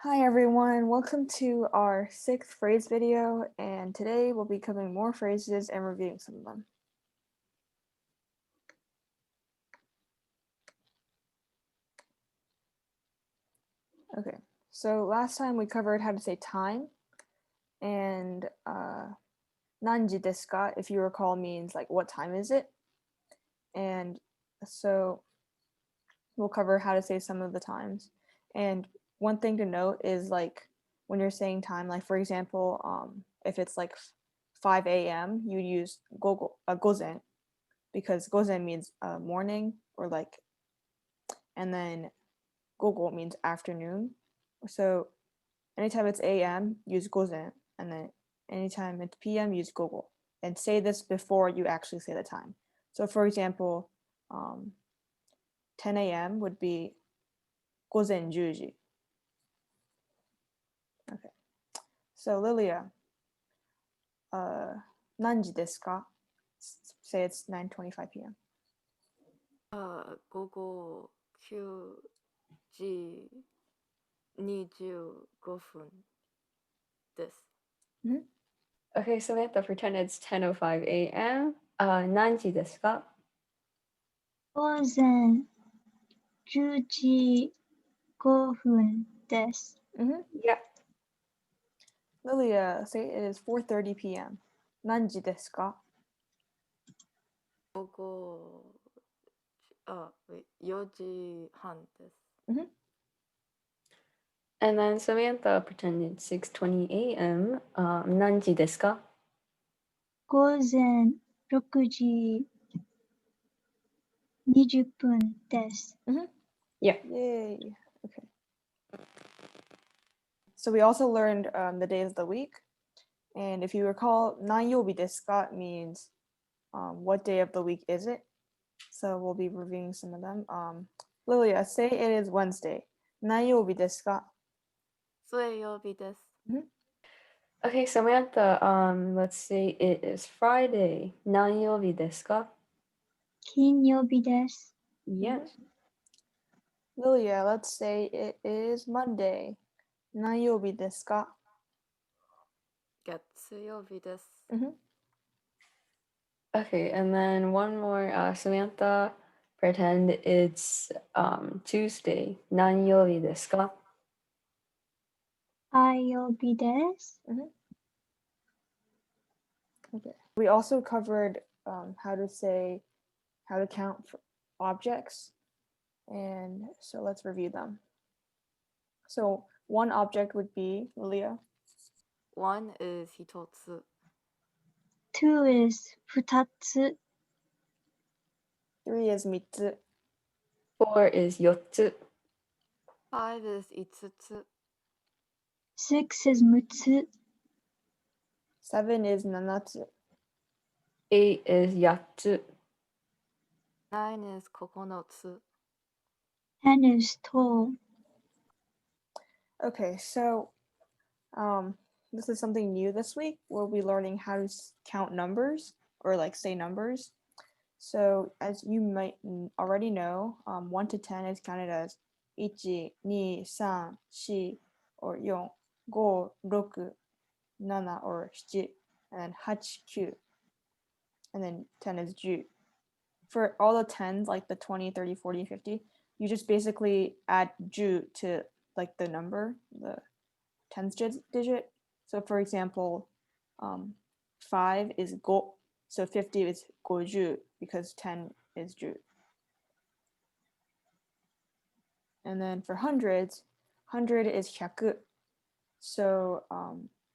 Hi everyone, welcome to our sixth phrase video, and today we'll be covering more phrases and reviewing some of them. Okay, so last time we covered how to say time, and nanji desu ka, if you recall, means like what time is it? And so we'll cover how to say some of the times. And one thing to note is like when you're saying time, like for example, if it's like 5 a.m., you use gozen, because gozen means morning or like, and then gogo means afternoon. So anytime it's a.m., use gozen, and then anytime it's p.m., use gogo. And say this before you actually say the time. So for example, 10 a.m. would be gozen 10時. Okay. So Lilia, uh, 何時ですか? Say it's 9:25 p.m. 午後9時25分です。Mhm. Okay, so we have to pretend it's 10:05 a.m. 何時ですか?午前10時5分です。Mhm. Yeah. Lilia, say it is 4:30 p.m. 何時ですか? 午後4時半です。Mhm. And then Samantha pretended 6:20 a.m. 何時ですか?午前6時20分です。Mhm. Yeah. Yay. Okay. So we also learned the days of the week. And if you recall, 何曜日ですか means what day of the week is it? So we'll be reviewing some of them. Lilia, say it is Wednesday. 何曜日ですか? 水曜日です。 Okay, Samantha, let's say it is Friday. 何曜日ですか?金曜日です。Yes. Lilia, let's say it is Monday. 何曜日ですか? 月曜日です。 Okay, and then one more, Samantha, pretend it's Tuesday. 何曜日ですか?火曜日です。 Okay. We also covered how to count for objects, and so let's review them. So one object would be, Lilia. 1 is 1つ。 2 is 2つ。 3 is 3つ. 4 is 4つ. 5 is 5つ。 6 is 6つ。 7 is 7つ. 8 is 8つ. 9 is 9つ。 10 is 12. Okay, so this is something new this week. We'll be learning how to count numbers or like say numbers. So as you might already know, 1 to 10 is counted as 1, 2, 3, 4 or 4, 5, 6, 7 or 7, and then 8, 9, and then 10 is 10. For all the 10s, like the 20, 30, 40, 50, you just basically add 10 to like the number, the tens digit. So for example, 5 is go, so 50 is 50 because 10 is 10. And then for hundreds, 100 is 100. So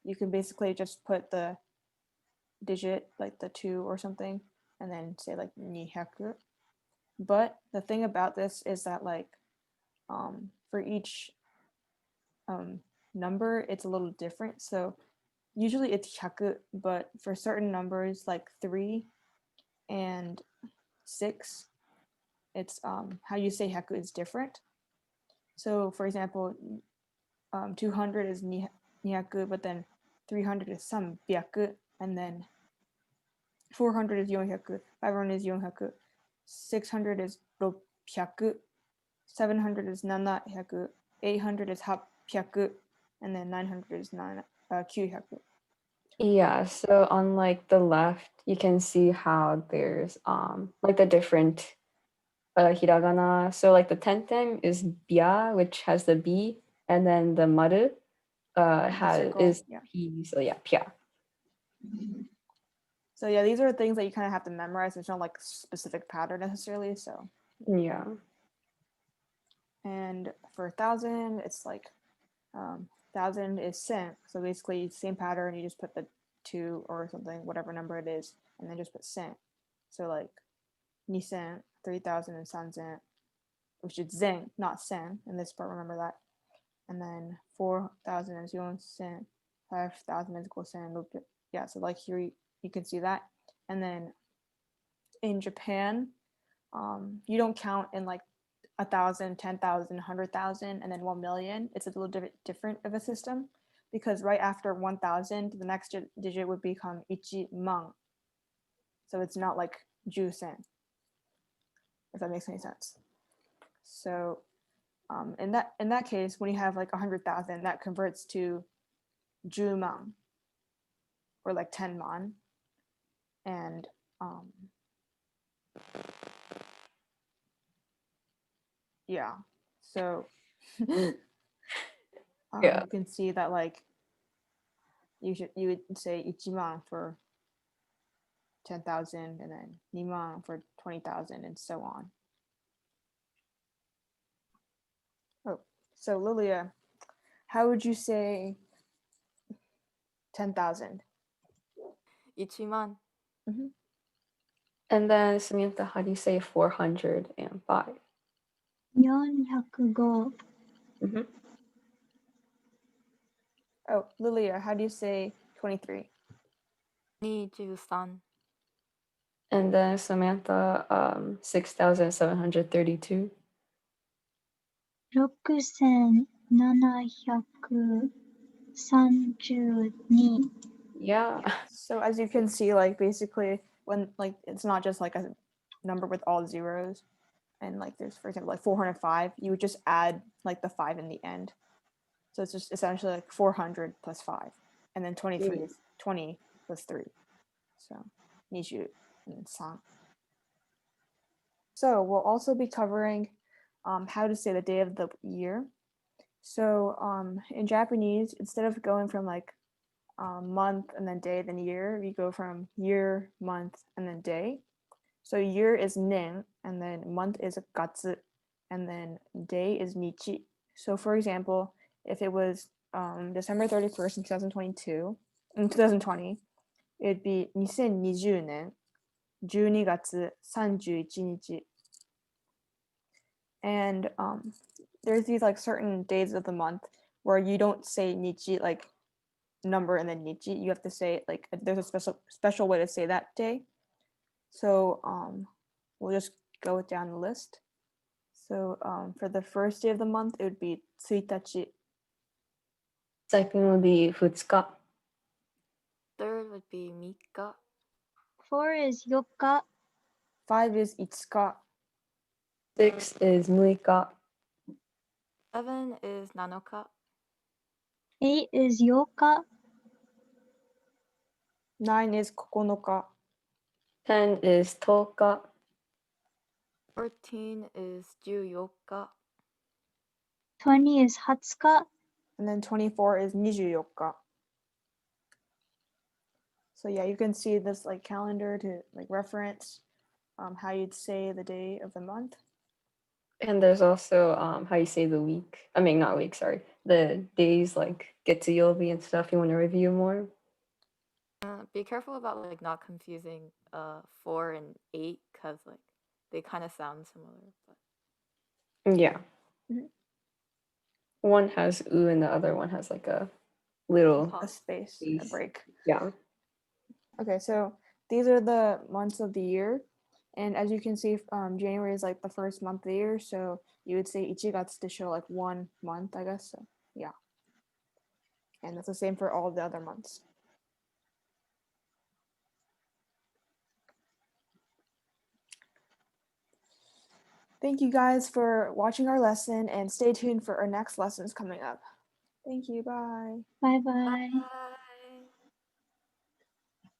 you can basically just put the digit, like the 2 or something, and then say like 200. But the thing about this is that like for each number, it's a little different. So usually it's 100, but for certain numbers like 3 and 6, it's how you say 100 is different. So for example, 200 is 200, but then 300 is 300, and then 400 is 400, 500 is 400, 600 is 600, 700 is 700, 800 is 100, and then 900 is 900. Yeah, so on like the left, you can see how there's like the different hiragana. So like the tenten is bya, which has the B, and then the maru circle, is yeah. P. So yeah, pya. So yeah, these are things that you kind of have to memorize. There's no like specific pattern necessarily. So, Yeah. and for 1,000, it's like 1,000 is sen. So basically, same pattern. You just put the 2 or something, whatever number it is, and then just put sen. So like 2,000, 3,000, and 3,000, which is zen, not sen. In this part, remember that. And then 4,000 is 4,000, 5,000 is 5,000. Yeah, so like here you can see that. And then in Japan, you don't count in like 1,000, 10,000, 100,000, and then 1,000,000. It's a little different of a system because right after 1,000, the next digit would become ichiman. So it's not like jusen, if that makes any sense. So in that case, when you have like 100,000, that converts to juman, or like 10 man. And yeah, so Yeah. you can see that like you would say ichiman for 10,000, and then niman for 20,000, and so on. Oh, so Lilia, how would you say 10,000? 1만, And then Samantha, how do you say 405? 405. Mm-hmm. Oh, Lilia, how do you say 23? 23, And then Samantha, 6,732. 6,732. Yeah. So as you can see, like basically when like it's not just like a number with all zeros, and like there's, for example, like 405, you would just add like the 5 in the end. So it's just essentially like 400 plus 5, and then 23 is 20 plus 3. So 20 and 3. So we'll also be covering how to say the day of the year. So in Japanese, instead of going from like month and then day, then year, we go from year, month, and then day. So year is nin, and then month is gatsu, and then day is nichi. So for example, if it was December 31st in 2020, it'd be 2020年12月31日. And there's these like certain days of the month where you don't say nichi like number and then nichi. You have to say like there's a special way to say that day. So we'll just go down the list. So for the first day of the month, it would be 1日. Second would be 2日. third would be 3日, 4 is 4日. 5 is 5日. 6 is 6日. 7 is 7日, 8 is 8日. 9 is 9日. 10 is 10日. 14 is 14日, 20 is 20日. And then 24 is 24日. So yeah, you can see this like calendar to like reference how you'd say the day of the month. And there's also how you say the week. I mean, not week, sorry. The days like get to Yobi and stuff you want to review more. Be careful about like not confusing 4 and 8 because like they kind of sound similar. But Yeah. Mhm. One has u and the other one has like a little A pause. space, a Space. break. yeah. Okay, so these are the months of the year. And as you can see, January is like the first month of the year. So you would say ichigatsu to show like 1 month, I guess. So yeah. And that's the same for all the other months. Thank you guys for watching our lesson, and stay tuned for our next lessons coming up. Thank you. Bye. Bye bye. Bye.